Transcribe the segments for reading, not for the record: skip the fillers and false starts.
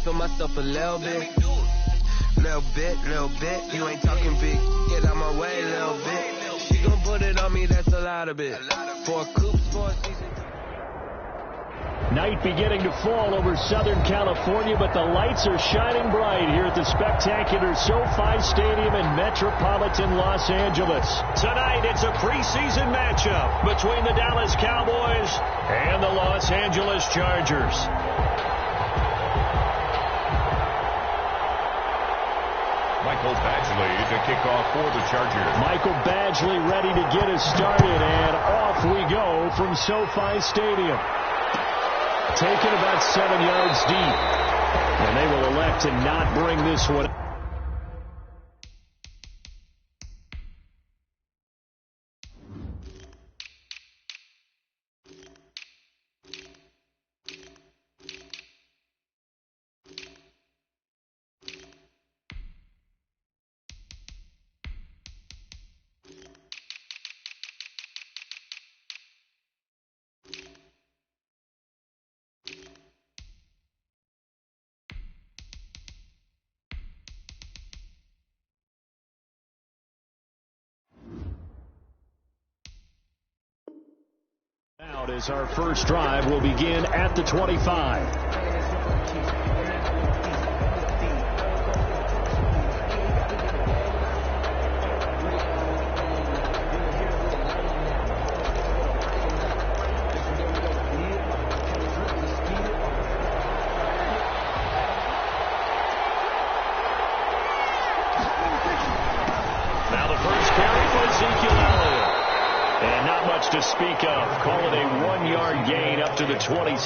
feel myself a little bit. Little bit. You ain't talking big. Get out my way, little bit. She gon' put it on me, that's a lot of it. For a coupe, for a season. Night beginning to fall over Southern California, but the lights are shining bright here at the spectacular SoFi Stadium in metropolitan Los Angeles. Tonight, it's a preseason matchup between the Dallas Cowboys and the Los Angeles Chargers. Michael Badgley to kick off for the Chargers. Michael Badgley ready to get us started, and off we go from SoFi Stadium. Taken about 7 yards deep, and they will elect to not bring this one. Out as our first drive will begin at the 25. Now the first carry for Ezekiel Elliott. And not much to speak of. Call it a 1-yard gain up to the 26.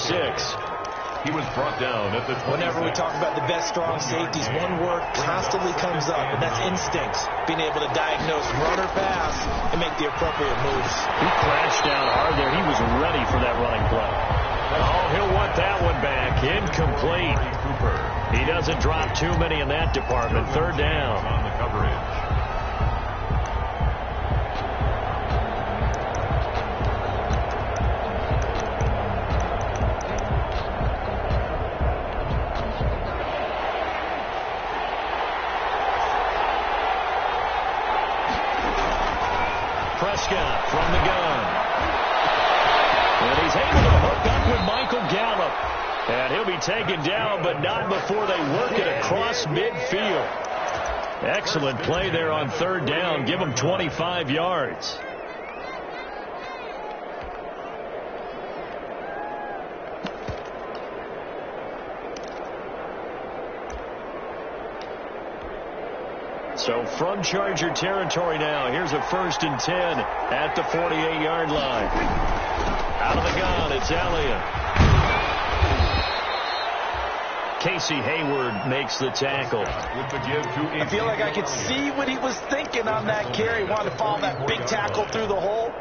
He was brought down at the 26. Whenever we talk about the best strong safeties, one word constantly comes up, and that's instincts. Being able to diagnose run or pass and make the appropriate moves. He crashed down hard there. He was ready for that running play. Oh, he'll want that one back. Incomplete. He doesn't drop too many in that department. Third down. On the coverage. Prescott from the gun. And he's able to hook up with Michael Gallup. And he'll be taken down, but not before they work it across midfield. Excellent play there on third down. Give him 25 yards. So from Charger territory now, here's a 1st and 10 at the 48-yard line. Out of the gun, it's Elliott. Casey Hayward makes the tackle. I feel like I could see what he was thinking on that carry. Wanted to follow that big tackle through the hole.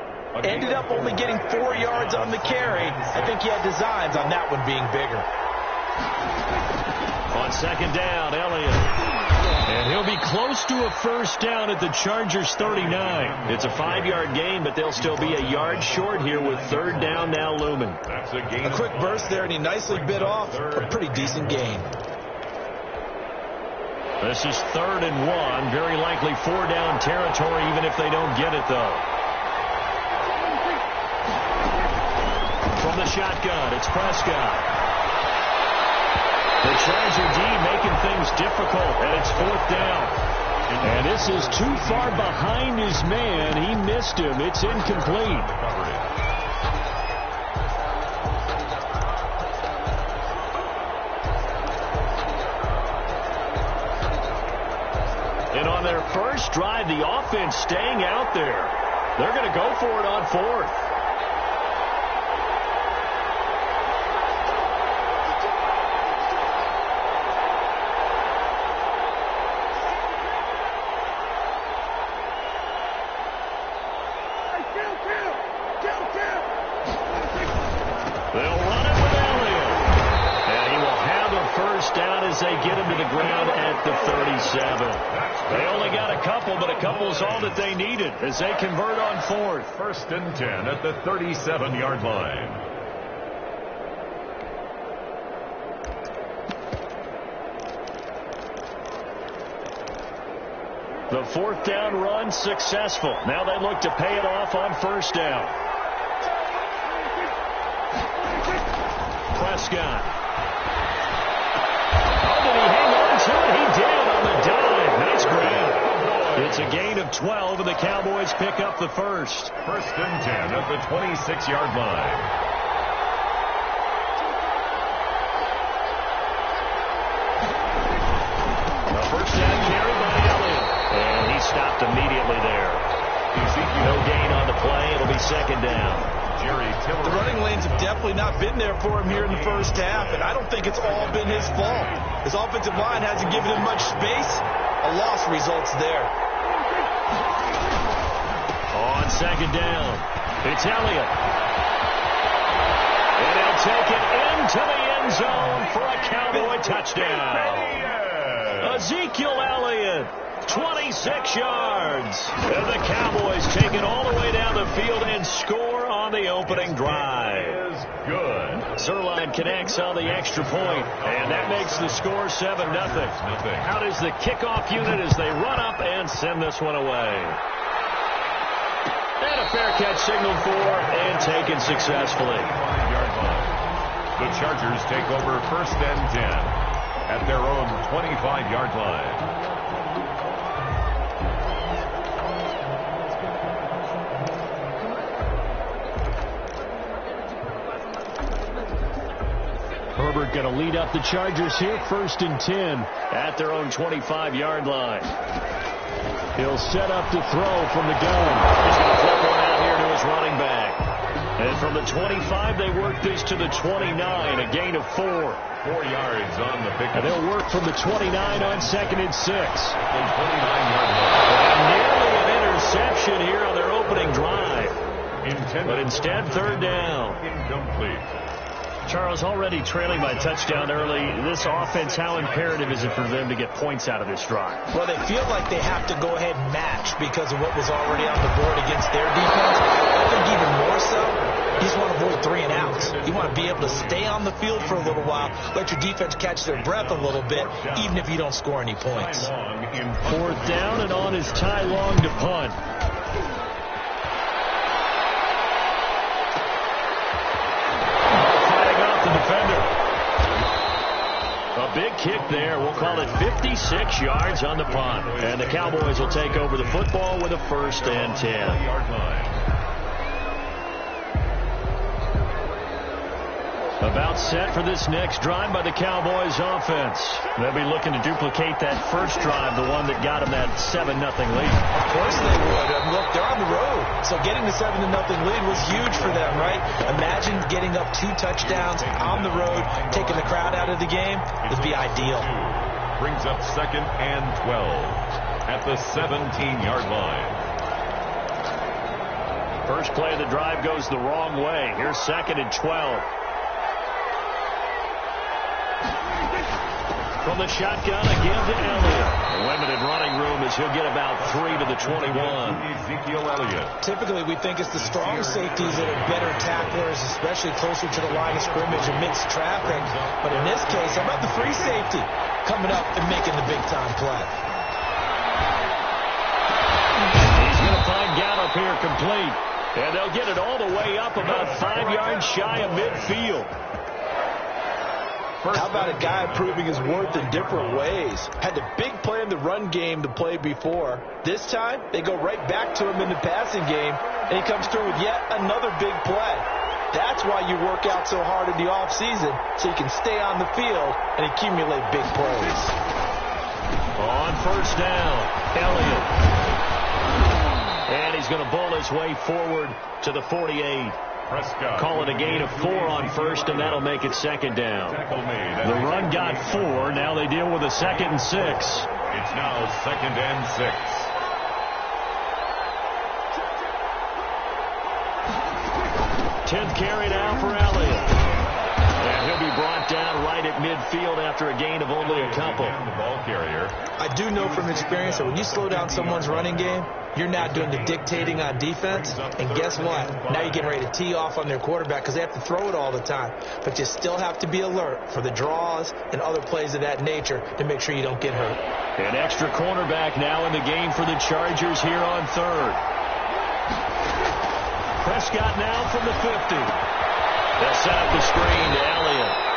Ended up only getting 4 yards on the carry. I think he had designs on that one being bigger. On second down, Elliott. And he'll be close to a first down at the Chargers 39. It's a 5-yard gain, but they'll still be a yard short here with third down now looming. That's a gain. A quick burst there, and he nicely bit off a pretty decent gain. This is 3rd and 1. Very likely 4-down territory, even if they don't get it, though. From the shotgun, it's Prescott. The Charger D making things difficult, and it's 4th down. And this is too far behind his man. He missed him. It's incomplete. And on their first drive, the offense staying out there. They're going to go for it on 4th. They'll run it with Elliott. And he will have a first down as they get him to the ground at the 37. They only got a couple, but a couple is all that they needed as they convert on 4th. 1st and 10 at the 37-yard line. The fourth down run successful. Now they look to pay it off on first down. Prescott. Oh, did he hang on to it? He did on the dive. Nice grab. It's a gain of 12, and the Cowboys pick up the first. First and 10 at the 26-yard line. The first down carry by Elliott. And he stopped immediately there. No gain on the play. It'll be second down. The running lanes have definitely not been there for him here in the first half, and I don't think it's all been his fault. His offensive line hasn't given him much space. A loss results there. On second down, it's Elliott. And he'll take it into the end zone for a Cowboy touchdown. Ezekiel Elliott, 26 yards. And the Cowboys take it all the way down the field and score on the opening drive. Good. Zerline connects on the extra point, and that makes the score 7-0. Out is the kickoff unit as they run up and send this one away. And a fair catch signaled for and taken successfully. The Chargers take over first and 10 at their own 25-yard line. Herbert going to lead up the Chargers here, first and 10 at their own 25-yard line. He'll set up to throw from the gun. He's going to flip one out here to his running back. And from the 25, they work this to the 29, a gain of 4. 4 yards on the pickup. And they'll work from the 29 on second and 6. The 29-yard line. Nearly an interception here on their opening drive. But instead, third down. Incomplete. Charles, already trailing by touchdown early. This offense, how imperative is it for them to get points out of this drive? Well, they feel like they have to go ahead and match because of what was already on the board against their defense. I think even more so, you just want to avoid 3 and outs. You want to be able to stay on the field for a little while, let your defense catch their breath a little bit, even if you don't score any points. Fourth down, and on is Ty Long to punt. Defender. A big kick there. We'll call it 56 yards on the punt. And the Cowboys will take over the football with a first and 10. About set for this next drive by the Cowboys offense. They'll be looking to duplicate that first drive, the one that got them that 7-0 lead. Of course they would. Look, they're on the road. So getting the 7-0 lead was huge for them, right? Imagine getting up 2 touchdowns on the road, taking the crowd out of the game. It'd be ideal. Brings up second and 12 at the 17-yard line. First play of the drive goes the wrong way. Here's second and 12. From the shotgun again to Elliott. Limited running room as he'll get about 3 to the 21. Ezekiel Elliott. Typically, we think it's the strong safeties that are better tacklers, especially closer to the line of scrimmage amidst traffic. But in this case, how about the free safety coming up and making the big-time play? He's going to find Gallup here complete. And they'll get it all the way up about 5 yards shy of midfield. How about a guy proving his worth in different ways? Had the big play in the run game to play before. This time, they go right back to him in the passing game, and he comes through with yet another big play. That's why you work out so hard in the offseason, so you can stay on the field and accumulate big plays. On first down, Elliott. And he's going to bowl his way forward to the 48. Prescott. Call it a gain of 4 on first, and that'll make it second down. The run got 4. Now they deal with a second and 6. It's now second and 6. 10th carry now for Elliott. And he'll be brought fourth down right at midfield after a gain of only a couple. The ball carrier. I do know from experience that when you slow down someone's running game, you're now doing the dictating on defense. And guess what? Now you're getting ready to tee off on their quarterback because they have to throw it all the time. But you still have to be alert for the draws and other plays of that nature to make sure you don't get hurt. An extra cornerback now in the game for the Chargers here on third. Prescott now from the 50. They'll set up the screen to Elliott.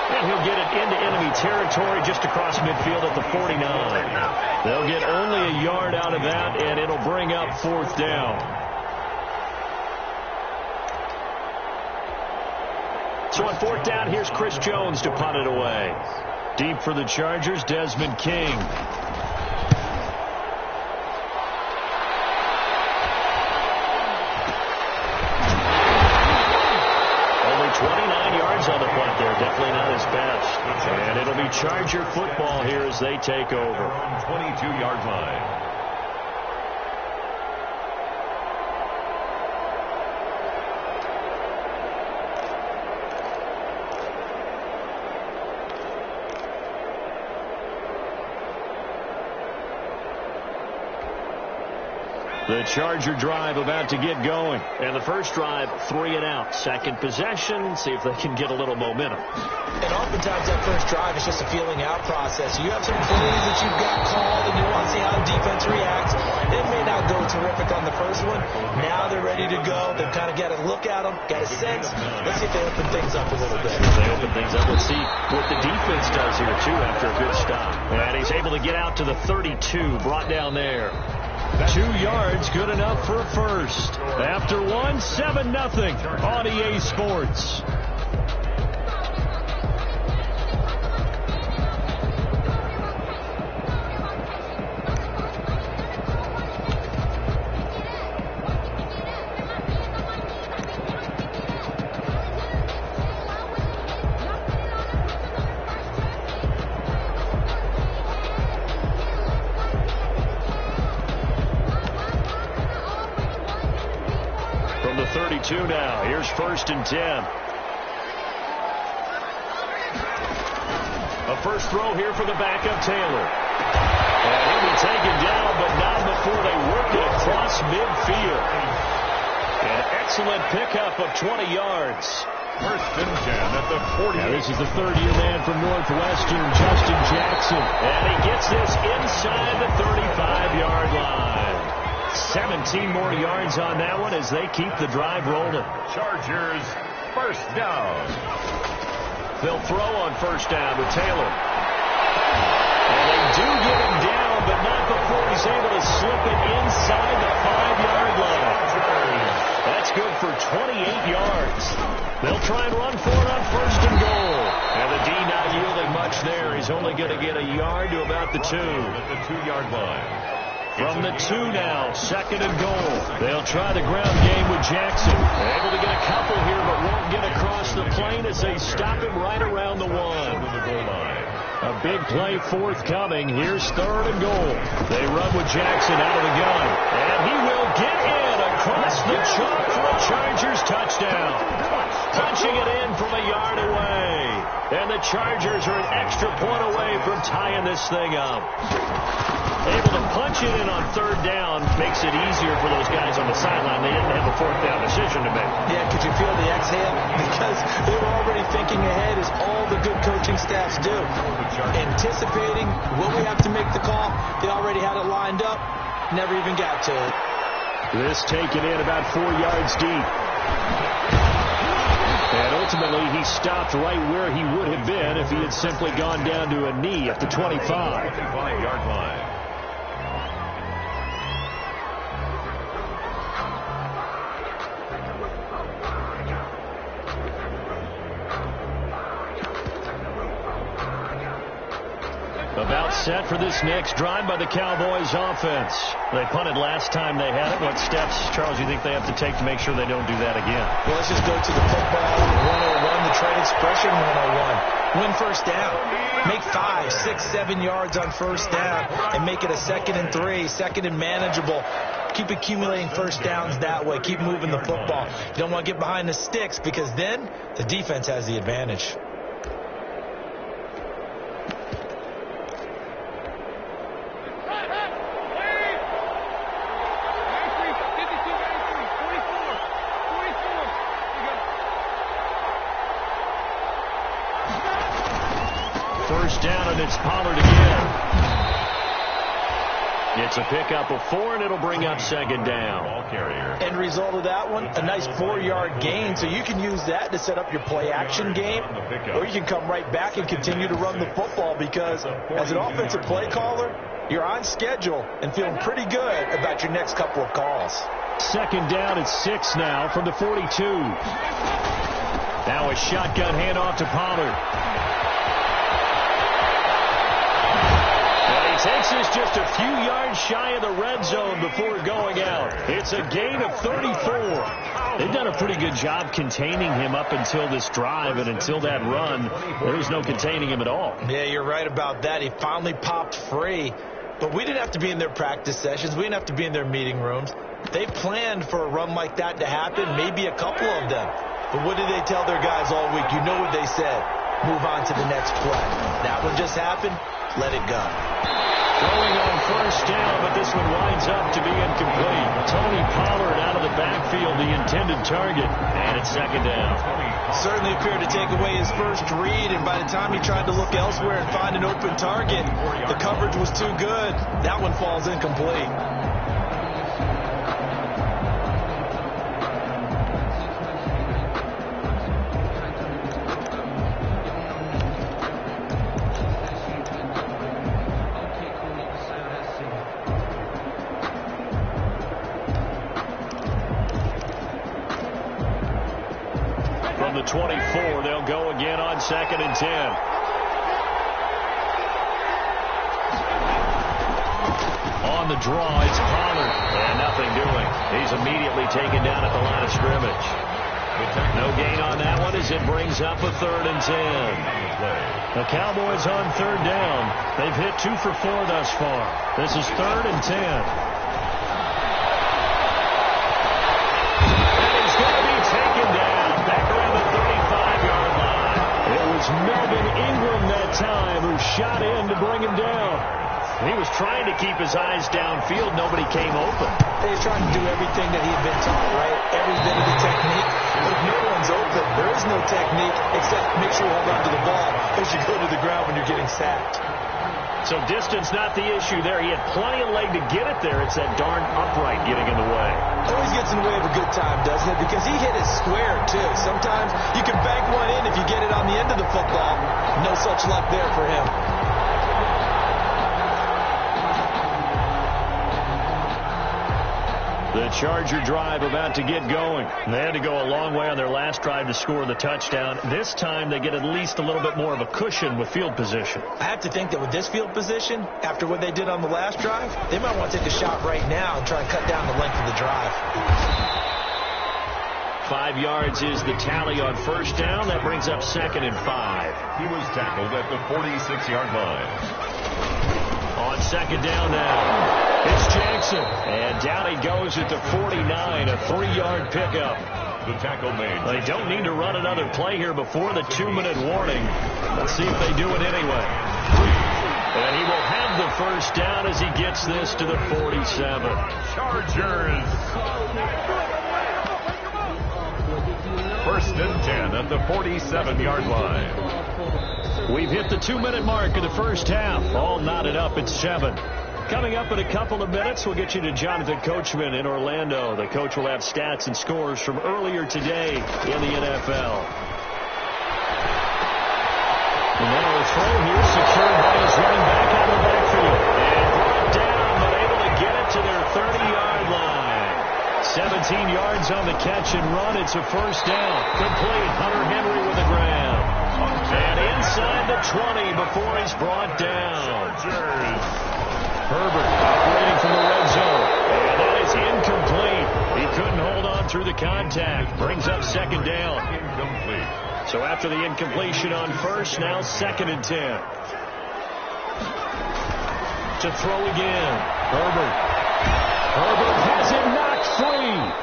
And he'll get it into enemy territory just across midfield at the 49. They'll get only a yard out of that, and it'll bring up fourth down. So on fourth down, here's Chris Jones to punt it away. Deep for the Chargers, Desmond King. Only 29 yards on the punt there. Definitely not his best. And it'll be Charger football here as they take over. 22-yard line. The Charger drive about to get going. And the first drive, 3 and out. Second possession, see if they can get a little momentum. And oftentimes that first drive is just a feeling out process. You have some plays that you've got called and you want to see how the defense reacts. It may not go terrific on the first one. Now they're ready to go. They've kind of got to look at them, got a sense. Let's see if they open things up a little bit. If they open things up, let's see what the defense does here, too, after a good stop. And he's able to get out to the 32, brought down there. 2 yards, good enough for a first. After 1, 7-0 on EA Sports. From the 32 now, here's 1st and 10. A first throw here for the backup Taylor. And he'll be taken down, but not before they work it across midfield. An excellent pickup of 20 yards. 1st and 10 at the 40. Now this is the third-year man from Northwestern, Justin Jackson. And he gets this inside the 35-yard line. 17 more yards on that one as they keep the drive rolling. Chargers, 1st down. They'll throw on 1st down with Taylor. And they do get him down, but not before he's able to slip it inside the 5-yard line. That's good for 28 yards. They'll try and run for it on 1st and goal. And the D not yielding much there. He's only going to get a yard to about the 2. At the 2-yard line. From the 2 now, 2nd and goal. They'll try the ground game with Jackson. Able to get a couple here, but won't get across the plane as they stop him right around the 1. A big play forthcoming. Here's 3rd and goal. They run with Jackson out of the gun. And he will get in across the chalk for a Chargers touchdown. Punching it in from a yard away. And the Chargers are an extra point away from tying this thing up. Able to punch it in on 3rd down makes it easier for those guys on the sideline. They didn't have a 4th down decision to make. Yeah, could you feel the exhale? Because they were already thinking ahead, as all the good coaching staffs do. Anticipating when we have to make the call. They already had it lined up. Never even got to it. This taken in about 4 yards deep. And ultimately, he stopped right where he would have been if he had simply gone down to a knee at the 25. 25-yard line. About set for this next drive by the Cowboys offense. They punted last time they had it. What steps, Charles, do you think they have to take to make sure they don't do that again? Well, let's just go to the football 101, the trade expression 101. Win 1st down. Make 5, 6, 7 yards on 1st down and make it a 2nd and 3, 2nd and manageable. Keep accumulating 1st downs that way. Keep moving the football. You don't want to get behind the sticks because then the defense has the advantage. And it's Pollard again. It's a pickup of 4, and it'll bring up second down. End result of that one, a nice 4-yard gain. So you can use that to set up your play-action game, or you can come right back and continue to run the football because as an offensive play caller, you're on schedule and feeling pretty good about your next couple of calls. Second down at 6 now from the 42. Now a shotgun handoff to Pollard. Takes us just a few yards shy of the red zone before going out. It's a gain of 34. They've done a pretty good job containing him up until this drive, and until that run, there was no containing him at all. Yeah, you're right about that. He finally popped free. But we didn't have to be in their practice sessions. We didn't have to be in their meeting rooms. They planned for a run like that to happen, maybe a couple of them. But what did they tell their guys all week? You know what they said. Move on to the next play. That one just happened. Let it go. Throwing on first down, but this one winds up to be incomplete. Tony Pollard out of the backfield, the intended target, and it's second down. Certainly appeared to take away his first read, and by the time he tried to look elsewhere and find an open target, the coverage was too good. That one falls incomplete. From the 24, they'll go again on 2nd and 10. On the draw, it's Pollard. And nothing doing. He's immediately taken down at the line of scrimmage. No gain on that one as it brings up a 3rd and 10. The Cowboys on 3rd down. They've hit 2 for 4 thus far. This is 3rd and 10. Melvin Ingram that time who shot in to bring him down. He was trying to keep his eyes downfield. Nobody came open. He was trying to do everything that he had been taught, right? Every bit of the technique. But if no one's open, there is no technique except make sure you hold on to the ball as you go to the ground when you're getting sacked. So distance not the issue there. He had plenty of leg to get it there. It's that darn upright getting in the way. Always gets in the way of a good time, doesn't it? Because he hit it square, too. Sometimes you can bank one in if you get it on the end of the football. No such luck there for him. The Charger drive about to get going. They had to go a long way on their last drive to score the touchdown. This time they get at least a little bit more of a cushion with field position. I have to think that with this field position, after what they did on the last drive, they might want to take a shot right now and try and cut down the length of the drive. 5 yards is the tally on first down. That brings up 2nd and 5. He was tackled at the 46-yard line. On 2nd down now. It's Jackson. And down he goes at the 49, a 3-yard pickup. The tackle made. They don't need to run another play here before the 2-minute warning. Let's see if they do it anyway. And he will have the first down as he gets this to the 47. Chargers. 1st and 10 at the 47-yard line. We've hit the 2-minute mark of the first half. All knotted up at 7. Coming up in a couple of minutes, we'll get you to Jonathan Coachman in Orlando. The coach will have stats and scores from earlier today in the NFL. And now a throw here secured by his running back out of the backfield. And brought down, but able to get it to their 30-yard line. 17 yards on the catch and run. It's a first down. Complete. Hunter Henry with the grab. And inside the 20 before he's brought down. Herbert operating from the red zone. And that is incomplete. He couldn't hold on through the contact. Brings up 2nd down. Incomplete. So after the incompletion on first, now 2nd and 10. To throw again. Herbert has it knocked free.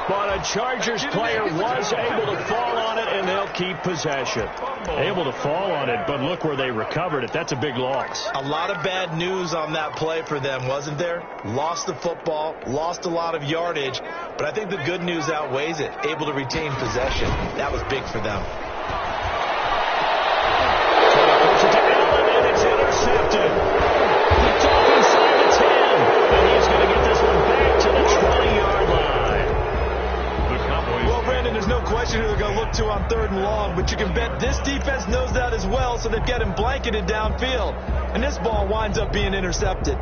But a Chargers player was able to fall on it, and they'll keep possession. Able to fall on it, but look where they recovered it. That's a big loss. A lot of bad news on that play for them, wasn't there? Lost the football, lost a lot of yardage, but I think the good news outweighs it. Able to retain possession. That was big for them. And it's intercepted. to on 3rd and long, but you can bet this defense knows that as well, so they've got him blanketed downfield. And this ball winds up being intercepted.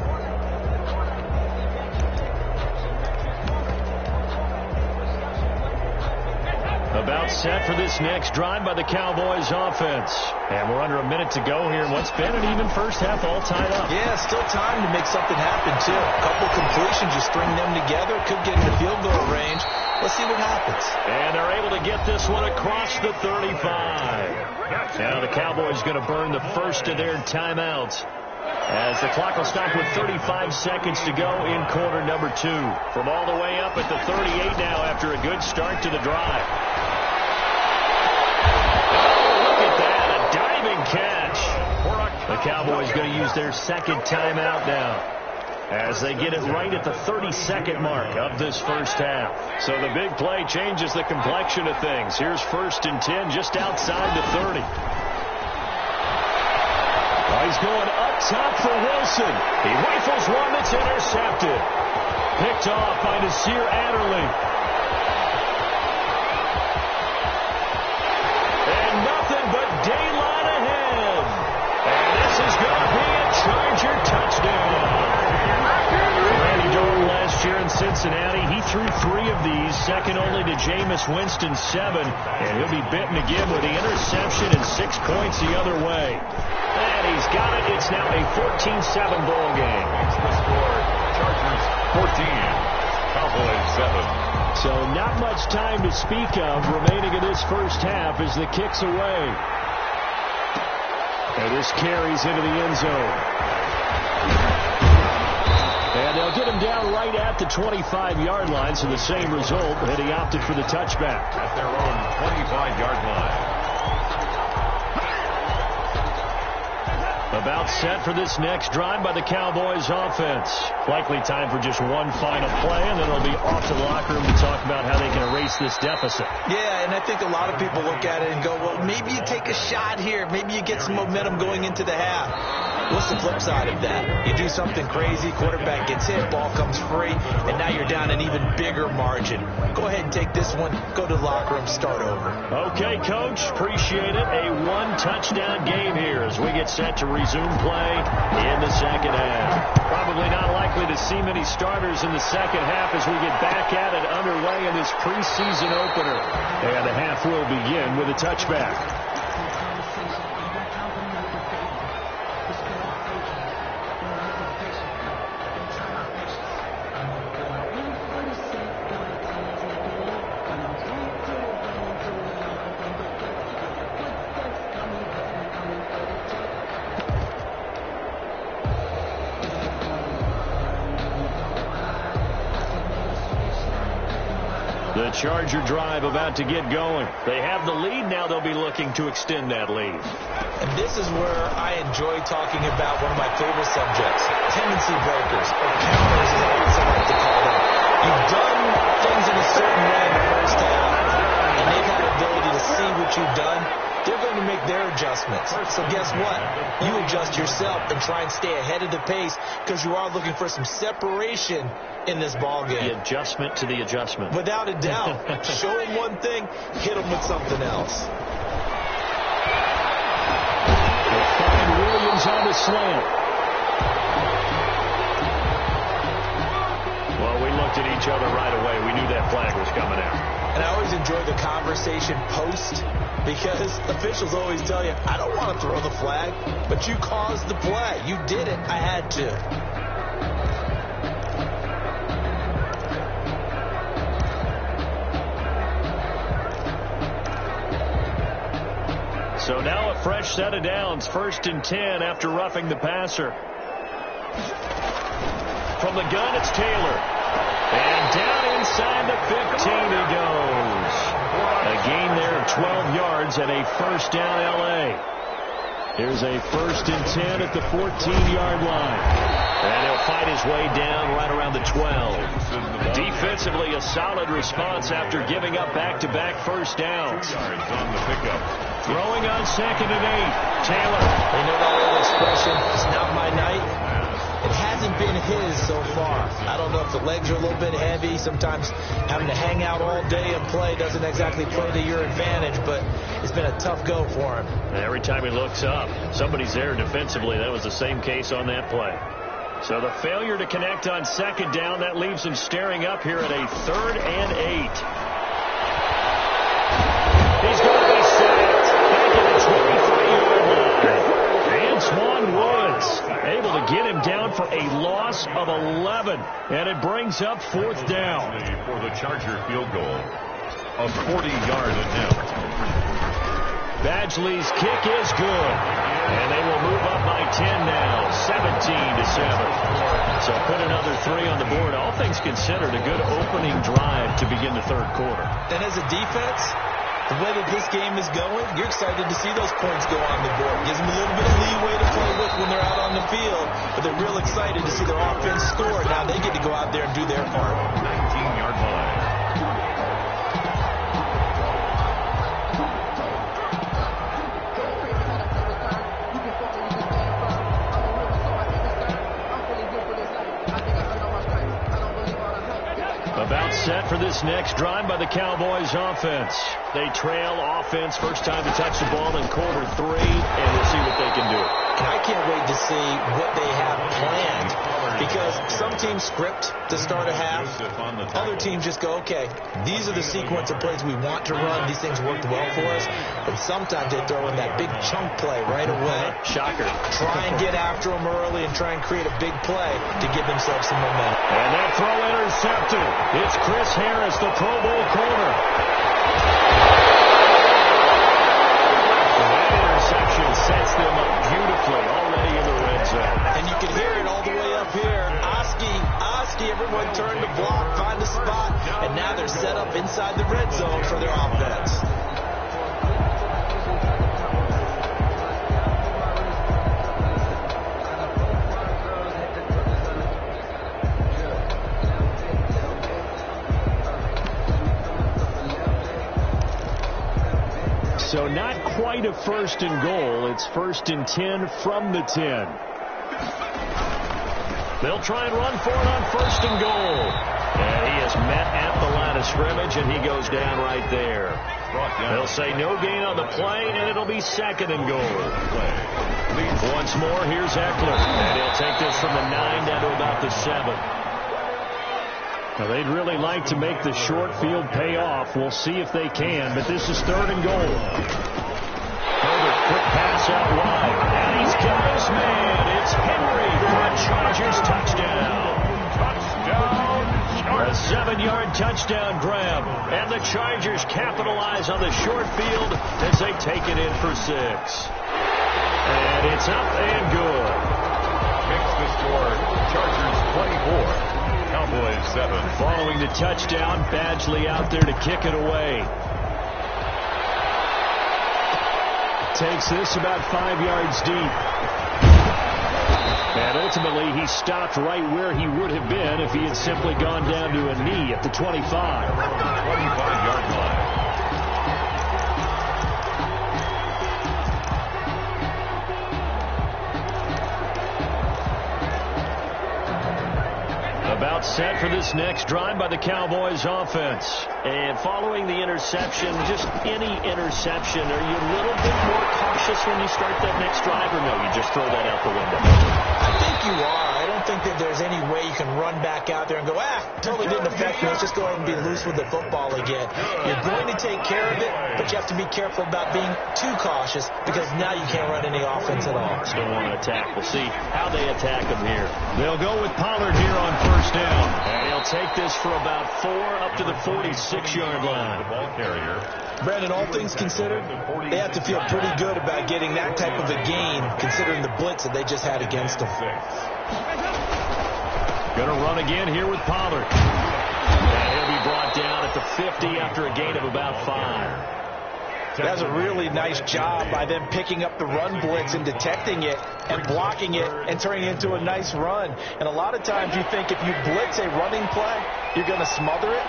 About set for this next drive by the Cowboys offense. And we're under a minute to go here in what's been an even first half, all tied up. Yeah, still time to make something happen, too. A couple completions, you string them together, could get into field goal range. Let's see what happens. And they're able to get this one across the 35. Now the Cowboys going to burn the first of their timeouts, as the clock will stop with 35 seconds to go in quarter number 2. From all the way up at the 38 now after a good start to the drive. Oh, look at that, a diving catch. The Cowboys going to use their second timeout now, as they get it right at the 32nd mark of this first half. So the big play changes the complexion of things. Here's 1st and 10 just outside the 30. He's going up top for Wilson. He rifles one that's intercepted. Picked off by Nasir Adderley. And nothing but daylight ahead. And this is going to be a Charger touchdown. Randy Dorn last year in Cincinnati, he threw 3 of these, second only to Jameis Winston's 7. And he'll be bitten again with the interception and 6 points the other way. And he's got it. It's now a 14-7 ball game. It's the score. Chargers 14. Cowboys 7. So not much time to speak of remaining in this first half as the kick's away. And this carries into the end zone. And they'll get him down right at the 25-yard line, so the same result, and he opted for the touchback. At their own 25-yard line. About set for this next drive by the Cowboys offense. Likely time for just one final play, and then they'll be off to the locker room to talk about how they can erase this deficit. Yeah, and I think a lot of people look at it and go, well, maybe you take a shot here. Maybe you get some momentum going into the half. What's the flip side of that? You do something crazy, quarterback gets hit, ball comes free, and now you're down an even bigger margin. Go ahead and take this one, go to the locker room, start over. Okay, Coach, appreciate it. A one-touchdown game here as we get set to resume play in the second half. Probably not likely to see many starters in the second half as we get back at it underway in this preseason opener. And the half will begin with a touchback. The Charger drive about to get going. They have the lead. Now they'll be looking to extend that lead. And this is where I enjoy talking about one of my favorite subjects, tendency breakers, or counters, as I also like to call them. You've done things in a certain way in the first half, and they've had the ability to see what you've done. They're going to make their adjustments. So guess what? You adjust yourself and try and stay ahead of the pace, because you are looking for some separation in this ball game. The adjustment to the adjustment. Without a doubt. Show them one thing, hit them with something else. They find Williams on the slant. Well, we looked at each other right away. We knew that flag was coming out. And I always enjoy the conversation post, because officials always tell you, I don't want to throw the flag, but you caused the play. You did it. I had to. So now a fresh set of downs, 1st and 10 after roughing the passer. From the gun, it's Taylor. And down inside the 15 he goes. A gain there of 12 yards and a first down L.A. Here's a 1st and 10 at the 14-yard line. And he'll fight his way down right around the 12. Defensively, a solid response after giving up back-to-back first downs. On the pickup. Throwing on 2nd and 8. Taylor. You know that old expression, it's not my night? It hasn't been his so far. I don't know if the legs are a little bit heavy. Sometimes having to hang out all day and play doesn't exactly play to your advantage, but it's been a tough go for him. Every time he looks up, somebody's there defensively. That was the same case on that play. So the failure to connect on second down, that leaves him staring up here at a 3rd and 8. He's going to be sacked back at the 25-yard line. Antoine Woods able to get him down for a loss of 11, and it brings up 4th down. For the Charger field goal, a 40-yard attempt. Badgley's kick is good, and they will move up by 10 now, 17-7. So put another 3 on the board. All things considered, a good opening drive to begin the 3rd quarter. And as a defense, the way that this game is going, you're excited to see those points go on the board. Gives them a little bit of leeway to play with when they're out on the field, but they're real excited to see their offense score. Now they get to go out there and do their part. 19-yard line. About set for this next drive by the Cowboys offense. They trail offense, first time to touch the ball in quarter 3, and we'll see what they can do. And I can't wait to see what they have planned, because some teams script to start a half. Other teams just go, okay, these are the sequence of plays we want to run. These things worked well for us. But sometimes they throw in that big chunk play right away. Shocker. Try and get after them early and try and create a big play to give themselves some momentum. And that throw intercepted. It's Chris Harris, the Pro Bowl corner. That interception sets them up beautifully already in the red zone. And you can hear it all the way up here. Oski, everyone turned to block, find a spot, and now they're set up inside the red zone for their offense. So not quite a 1st and goal. It's 1st and 10 from the 10. They'll try and run for it on 1st and goal. And he is met at the line of scrimmage, and he goes down right there. They'll say no gain on the play, and it'll be 2nd and goal. Once more, here's Eckler. And he'll take this from the 9 down to about the 7. Now, they'd really like to make the short field pay off. We'll see if they can, but this is 3rd and goal. Herbert, quick pass out wide. And he's got his man. It's Henry for a Chargers touchdown. A 7-yard touchdown grab. And the Chargers capitalize on the short field as they take it in for 6. And it's up and good. Makes the score Chargers 24. Cowboys 7. Following the touchdown, Badgley out there to kick it away. Takes this about 5 yards deep. And ultimately, he stopped right where he would have been if he had simply gone down to a knee at the 25. 25-yard line. About set for this next drive by the Cowboys offense. And following the interception, just any interception, are you a little bit more cautious when you start that next drive, or no, you just throw that out the window? I think you are. I don't think that there's any way you can run back out there and go, totally didn't affect me. Let's just go ahead and be loose with the football again. You're going to take care of it, but you have to be careful about being too cautious, because now you can't run any offense at all. Still want to attack. We'll see how they attack them here. They'll go with Pollard here on 1st down. And he'll take this for about 4 up to the 46-yard line. The ball carrier. Brandon, all things considered, they have to feel pretty good about getting that type of a gain, considering the blitz that they just had against them. Going to run again here with Pollard. And he'll be brought down at the 50 after a gain of about 5. That's a really nice job by them picking up the run blitz and detecting it and blocking it and turning it into a nice run. And a lot of times you think if you blitz a running play, you're going to smother it.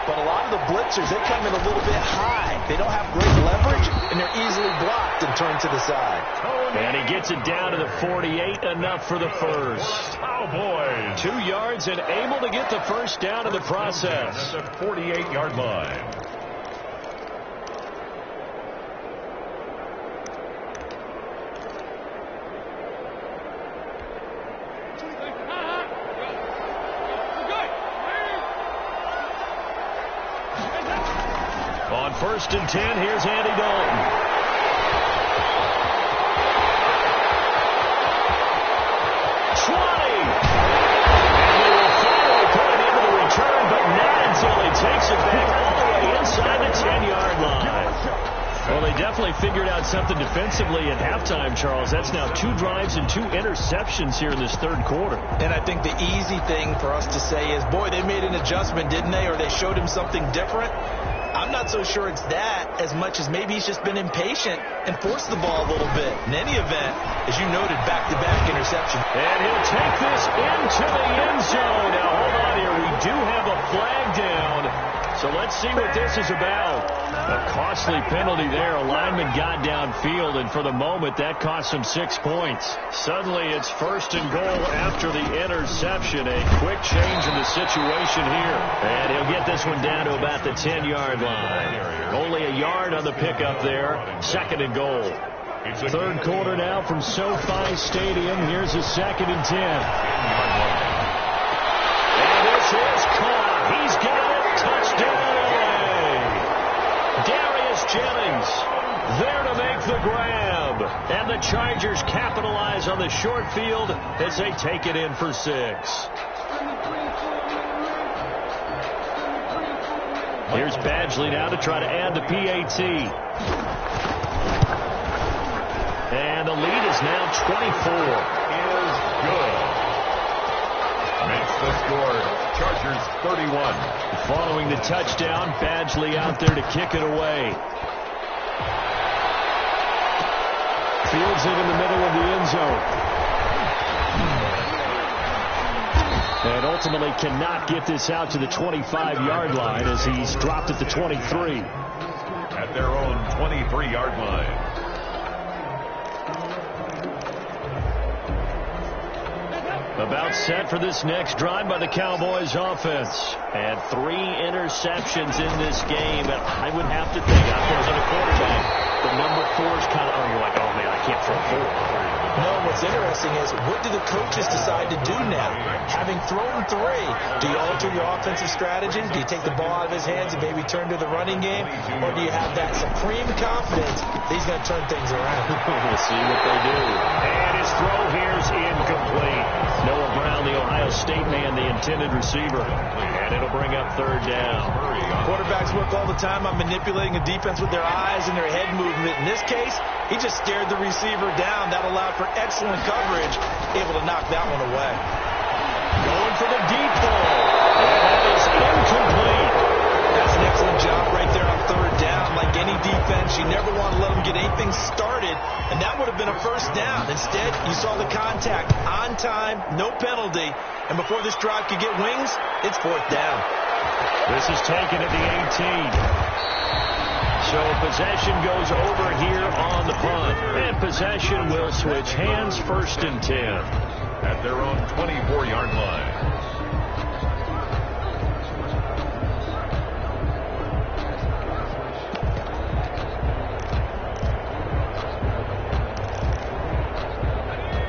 but a lot of the blitzers, they come in a little bit high. They don't have great leverage, and they're easily blocked and turned to the side. And he gets it down to the 48, enough for the first. Cowboys. 2 yards and able to get the first down in the process. At the 48-yard line. On 1st and 10, here's Andy Dalton. And they will finally put it into the return, but not until he takes it back all the way inside the 10-yard line. Well, they definitely figured out something defensively at halftime, Charles. That's now 2 drives and 2 interceptions here in this third quarter. And I think the easy thing for us to say is, boy, they made an adjustment, didn't they? Or they showed him something different. I'm not so sure it's that as much as maybe he's just been impatient and forced the ball a little bit. In any event, as you noted, back-to-back interception. And he'll take this into the end zone. Now, hold on here. We do have a flag down. So let's see what this is about. A costly penalty there. A lineman got downfield, and for the moment, that cost him 6 points. Suddenly, it's 1st and goal after the interception. A quick change in the situation here. And he'll get this one down to about the 10-yard line. Only a yard on the pickup there. 2nd and goal. Third quarter now from SoFi Stadium. Here's a 2nd and 10. And this is caught. He's got it. Touchdown, LA. Darius Jennings there to make the grab. And the Chargers capitalize on the short field as they take it in for 6. Here's Badgley now to try to add the PAT. And the lead is now 24. Is good. Makes the score. Chargers 31. Following the touchdown, Badgley out there to kick it away. Fields it in the middle of the end zone. And ultimately cannot get this out to the 25-yard line as he's dropped at the 23. At their own 23-yard line. About set for this next drive by the Cowboys offense. And 3 interceptions in this game. And I would have to think, out there as a quarterback, the number 4 is kind of, you're like, oh man, I can't throw 4. No, what's interesting is, what do the coaches decide to do now? Having thrown 3, do you alter your offensive strategy? Do you take the ball out of his hands and maybe turn to the running game? Or do you have that supreme confidence that he's going to turn things around? We'll see what they do. And his throw here's incomplete. Noah Brown, the Ohio State man, the intended receiver. And it'll bring up 3rd down. Quarterbacks work all the time on manipulating a defense with their eyes and their head movement. In this case, he just stared the receiver down. That allowed for excellent coverage, able to knock that one away. Going for the deep ball. And that is incomplete. That's an excellent job right there on 3rd down. Like any defense, you never want to let them get anything started, and that would have been a 1st down. Instead, you saw the contact on time, no penalty, and before this drive could get wings, it's 4th down. This is taken at the 18. So possession goes over here on the punt. And possession will switch hands, 1st and 10. At their own 24-yard line.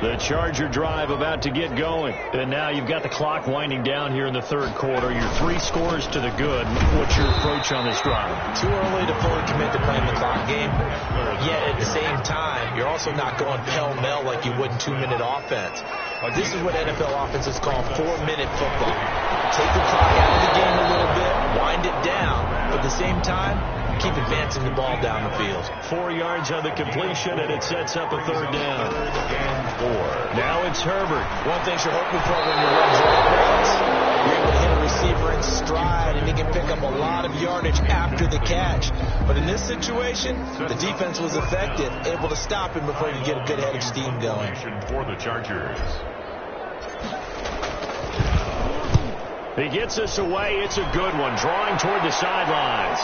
The Charger drive about to get going. And now you've got the clock winding down here in the third quarter. Your 3 scores to the good. What's your approach on this drive? Too early to fully commit to playing the clock game. Yet at the same time, you're also not going pell-mell like you would in 2-minute offense. This is what NFL offenses call 4-minute football. Take the clock out of the game a little bit, wind it down, but at the same time, keep advancing the ball down the field. 4 yards on the completion, and it sets up a 3rd down. Now it's Herbert. One thing you're hoping for when you run drop routes, you're able to hit a receiver in stride, and he can pick up a lot of yardage after the catch. But in this situation, the defense was effective, able to stop him before he could get a good head of steam going. For the Chargers. He gets us away. It's a good one. Drawing toward the sidelines.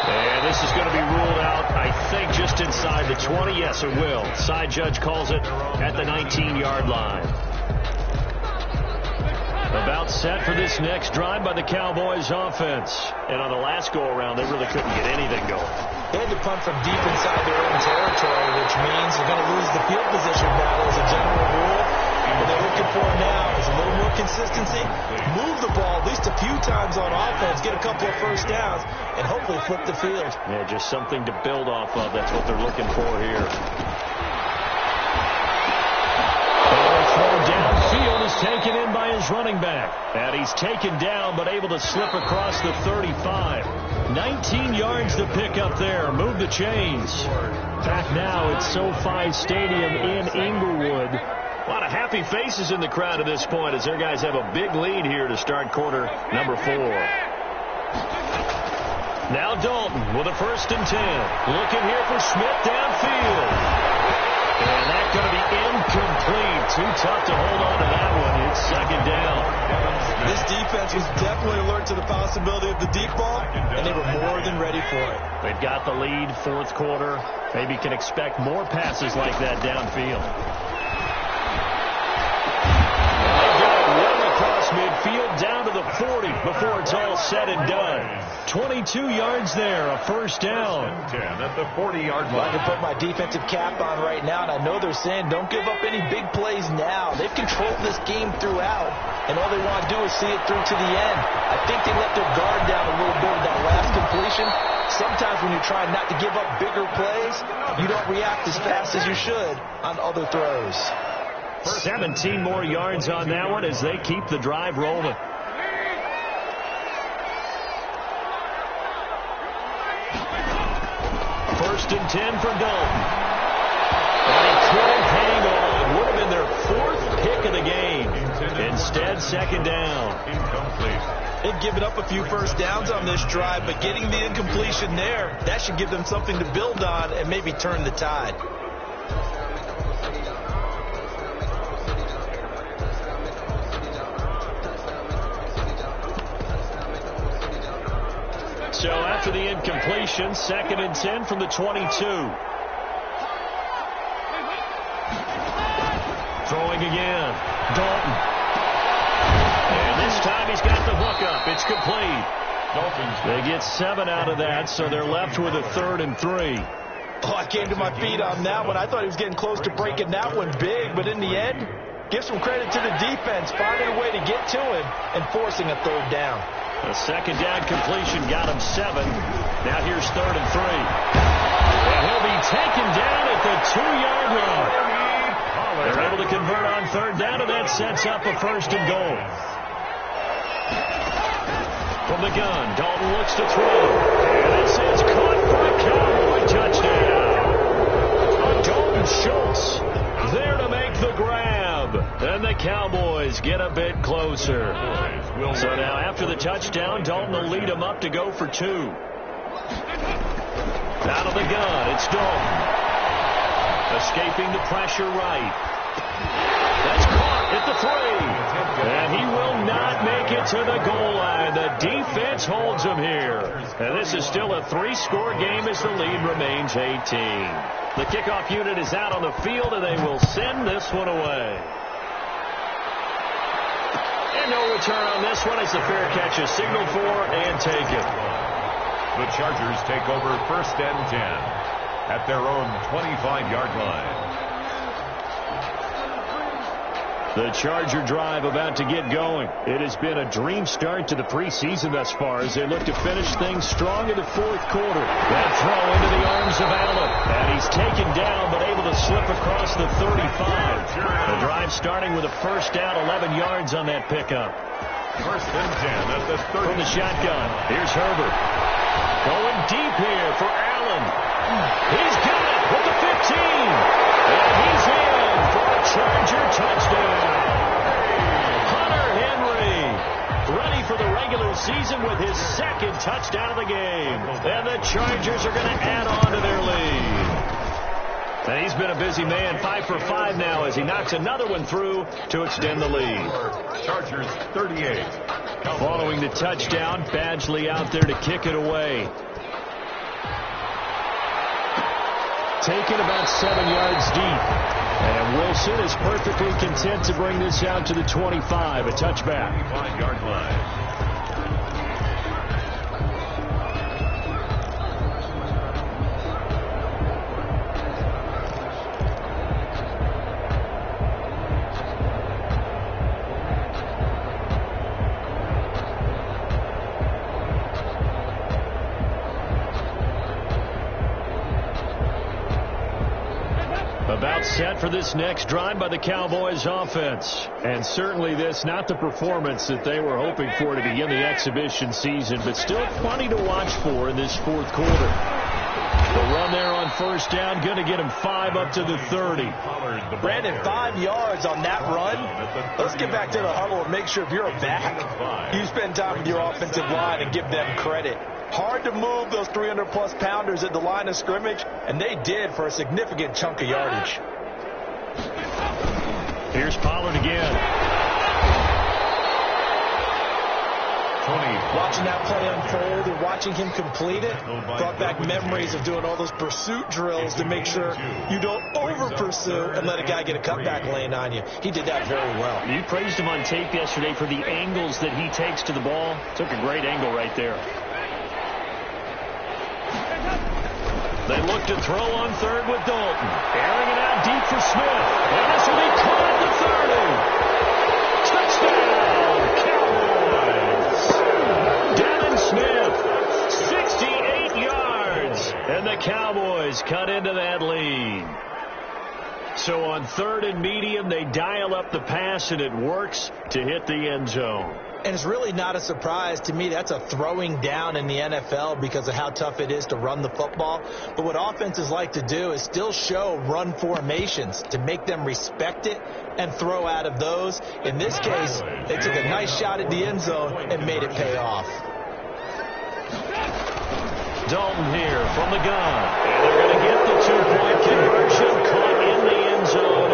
And this is going to be ruled out, I think, just inside the 20. Yes, it will. Side judge calls it at the 19-yard line. About set for this next drive by the Cowboys offense. And on the last go-around, they really couldn't get anything going. They had to punt from deep inside their own territory, which means they're going to lose the field position battle as a general rule. What they're looking for now is a little more consistency. Move the ball at least a few times on offense, get a couple of first downs, and hopefully flip the field. Yeah, just something to build off of. That's what they're looking for here. Throw downfield is taken in by his running back. And he's taken down but able to slip across the 35. 19 yards to pick up there. Move the chains. Back now at SoFi Stadium in Inglewood. A lot of happy faces in the crowd at this point as their guys have a big lead here to start quarter number 4. Now Dalton with a 1st and 10. Looking here for Smith downfield. And that's going to be incomplete. Too tough to hold on to that one. It's 2nd down. This defense was definitely alert to the possibility of the deep ball, and they were more than ready for it. They've got the lead, 4th quarter. Maybe can expect more passes like that downfield. They've got it well across midfield down to the 40 before it's all said and done. 22 yards there, a 1st down. 10 at the 40-yard line. I can put my defensive cap on right now, and I know they're saying don't give up any big plays now. They've controlled this game throughout, and all they want to do is see it through to the end. I think they let their guard down a little bit with that last completion. Sometimes when you're trying not to give up bigger plays, you don't react as fast as you should on other throws. 17 more yards on that one as they keep the drive rolling. First and 10 for Dalton. And he couldn't hang on. Would have been their 4th pick of the game. Instead, 2nd down. Incomplete. They've given up a few first downs on this drive, but getting the incompletion there, that should give them something to build on and maybe turn the tide. So after the incompletion, 2nd and 10 from the 22. Throwing again. Dalton. And this time he's got the hook up. It's complete. They get 7 out of that, so they're left with a 3rd and 3. Oh, I came to my feet on that one. I thought he was getting close to breaking that one big, but in the end, give some credit to the defense, finding a way to get to him and forcing a 3rd down. A 2nd down completion got him 7. Now here's 3rd and 3. And he'll be taken down at the 2-yard line. They're able to convert on 3rd down, and that sets up a 1st and goal. From the gun, Dalton looks to throw. And this is caught for a Cowboy touchdown. Dalton Schultz there to make the grab. And the Cowboys get a bit closer. So now after the touchdown, Dalton will lead them up to go for 2. Out of the gun, it's Dalton. Escaping the pressure right. That's caught at the 3. And he will not make it to the goal line. The defense holds him here. And this is still a 3-score game as the lead remains 18. The kickoff unit is out on the field, and they will send this one away. And no return on this one. It's a fair catch, a signal for and taken. The Chargers take over 1st and 10 at their own 25-yard line. The Charger drive about to get going. It has been a dream start to the preseason thus far as they look to finish things strong in the 4th quarter. That throw into the arms of Allen. And he's taken down but able to slip across the 35. The drive starting with a 1st down, 11 yards on that pickup. 1st and 10 at the 30. From the shotgun, here's Herbert. Going deep here for Allen. He's got it with the 15. And he's in for a Charger touchdown. Hunter Henry ready for the regular season with his 2nd touchdown of the game. And the Chargers are going to add on to their lead. And he's been a busy man, 5 for 5 now as he knocks another one through to extend the lead. Chargers 38. Following the touchdown, Badgley out there to kick it away. Taken about 7 yards deep. And Wilson is perfectly content to bring this out to the 25, a touchback. 25-yard line. About set for this next drive by the Cowboys offense. And certainly this, not the performance that they were hoping for to begin the exhibition season, but still plenty to watch for in this fourth quarter. The run there on first down, going to get him 5 up to the 30. Brandon, 5 yards on that run. Let's get back to the huddle and make sure if you're a back, you spend time with your offensive line and give them credit. Hard to move those 300-plus pounders at the line of scrimmage, and they did for a significant chunk of yardage. Here's Pollard again. Watching that play unfold and watching him complete it brought back memories of doing all those pursuit drills to make sure you don't over-pursue and let a guy get a cutback lane on you. He did that very well. You praised him on tape yesterday for the angles that he takes to the ball. Took a great angle right there. They look to throw on third with Dalton. Airing it out deep for Smith. And this will be caught at the 30. Touchdown, Cowboys. Devin Smith, 68 yards. And the Cowboys cut into that lead. So on third and medium, they dial up the pass, and it works to hit the end zone. And it's really not a surprise to me. That's a throwing down in the NFL because of how tough it is to run the football. But what offenses like to do is still show run formations to make them respect it and throw out of those. In this case, they took a nice shot at the end zone and made it pay off. Dalton here from the gun. And they're going to get the 2-point conversion, caught in the end zone.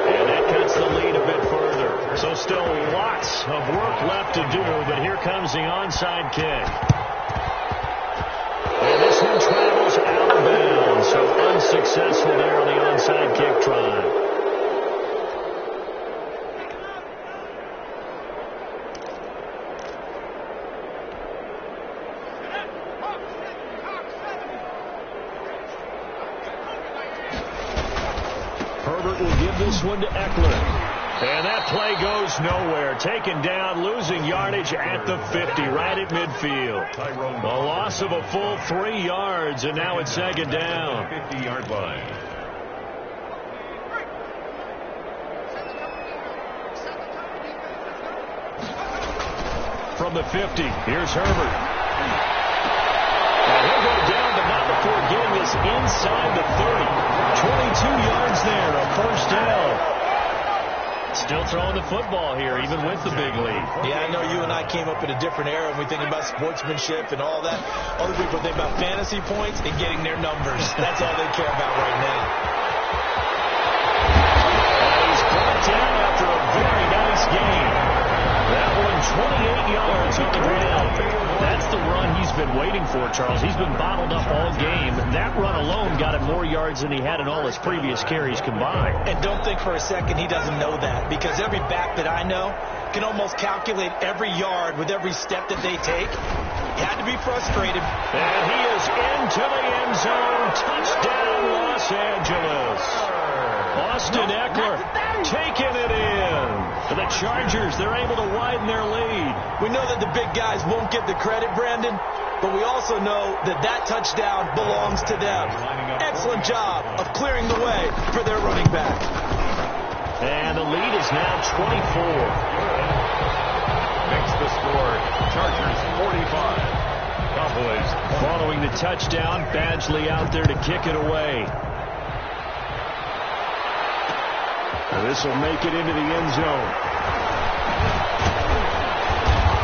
And that cuts the lead a bit further. So still lots of work left to do, but here comes the onside kick. And this one travels out of bounds, so unsuccessful there on the onside kick try. Herbert will give this one to Eckler. And that play goes nowhere. Taken down, losing yardage at the 50, right at midfield. A loss of a full 3 yards, and now it's second down. 50-yard line. From the 50, here's Herbert. And he'll go down, but not before getting this inside the 30. 22 yards there, a first down. Still throwing the football here, even with the big lead. Yeah, I know you and I came up in a different era, and we think about sportsmanship and all that. Other people think about fantasy points and getting their numbers. That's all they care about right now. And he's brought down after a very nice game. That one, 28 yards on the ground. That's the run he's been waiting for, Charles. He's been bottled up all game. That run alone got him more yards than he had in all his previous carries combined. And don't think for a second he doesn't know that, because every back that I know can almost calculate every yard with every step that they take. He had to be frustrated. And he is into the end zone. Touchdown, Los Angeles. Austin Eckler taking it in. For the Chargers, they're able to widen their lead. We know that the big guys won't get the credit, Brandon, but we also know that that touchdown belongs to them. Excellent job of clearing the way for their running back. And the lead is now 24. Makes the score, Chargers 45. Cowboys. Following the touchdown, Badgley out there to kick it away. This will make it into the end zone.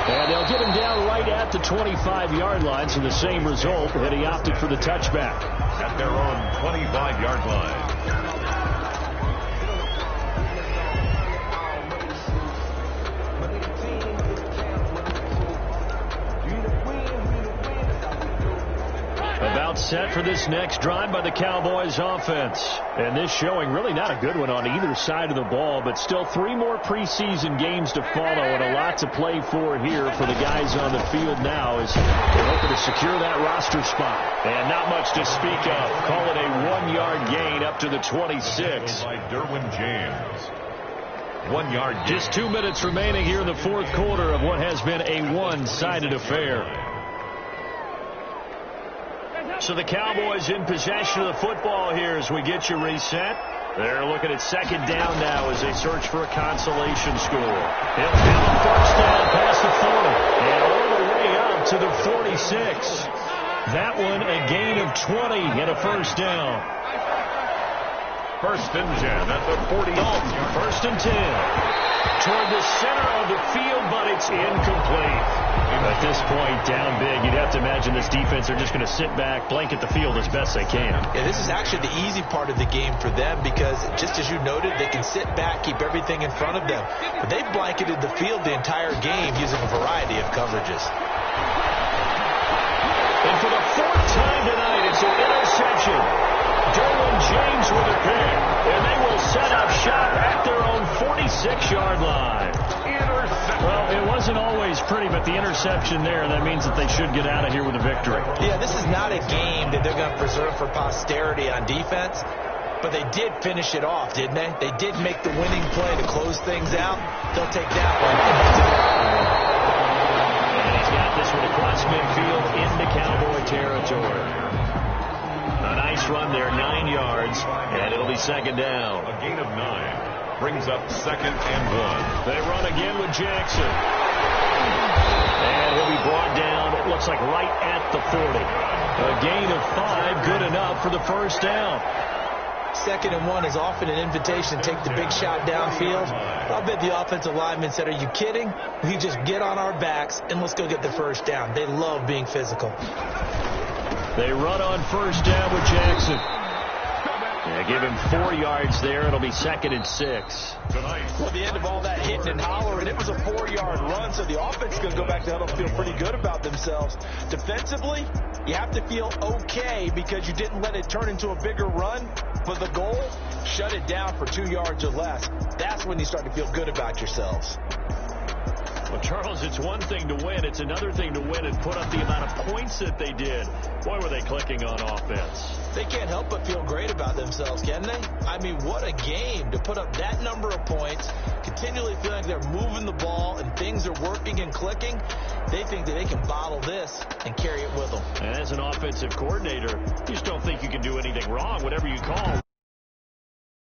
And they'll get him down right at the 25-yard line, so the same result, that he opted for the touchback. At their own 25-yard line. timeout set for this next drive by the Cowboys offense. And this showing really not a good one on either side of the ball, but still 3 more preseason games to follow and a lot to play for here for the guys on the field now as they're hoping to secure that roster spot. And not much to speak of. Call it a 1-yard gain up to the 26. By Derwin James. 1 yard. Just 2 minutes remaining here in the fourth quarter of what has been a one-sided affair. So the Cowboys in possession of the football here as we get you reset. They're looking at second down now as they search for a consolation score. He'll have a first down past the 40 and all the way up to the 46. That one a gain of 20 and a first down. First and 10 at the 40. First and 10. Toward the center of the field, but it's incomplete. At this point, down big, you'd have to imagine this defense are just going to sit back, blanket the field as best they can. Yeah, this is actually the easy part of the game for them because, just as you noted, they can sit back, keep everything in front of them. But they've blanketed the field the entire game using a variety of coverages. And for the 4th time tonight, it's an interception. Derwin James with a pick, and they will set up shop at their own 46-yard line. Well, it wasn't always pretty, but the interception there, that means that they should get out of here with a victory. Yeah, this is not a game that they're going to preserve for posterity on defense, but they did finish it off, didn't they? They did make the winning play to close things out. They'll take that one. And he's got this one across midfield into Cowboy territory. A nice run there, 9 yards, and it'll be second down. A gain of 9 brings up second and 1. They run again with Jackson. And he'll be brought down, it looks like right at the 40. A gain of 5, good enough for the first down. Second and 1 is often an invitation to take the big shot downfield. I'll bet the offensive lineman said, are you kidding? We just get on our backs and let's go get the first down. They love being physical. They run on first down with Jackson. Yeah, give him 4 yards there. It'll be second and 6. Well, the end of all that hitting and hollering, it was a 4-yard run, so the offense is going to go back to huddle and feel pretty good about themselves. Defensively, you have to feel okay because you didn't let it turn into a bigger run, but the goal, shut it down for 2 yards or less. That's when you start to feel good about yourselves. Well, Charles, it's one thing to win. It's another thing to win and put up the amount of points that they did. Boy, were they clicking on offense. They can't help but feel great about themselves, can they? I mean, what a game to put up that number of points, continually feeling like they're moving the ball and things are working and clicking. They think that they can bottle this and carry it with them. And as an offensive coordinator, you just don't think you can do anything wrong, whatever you call.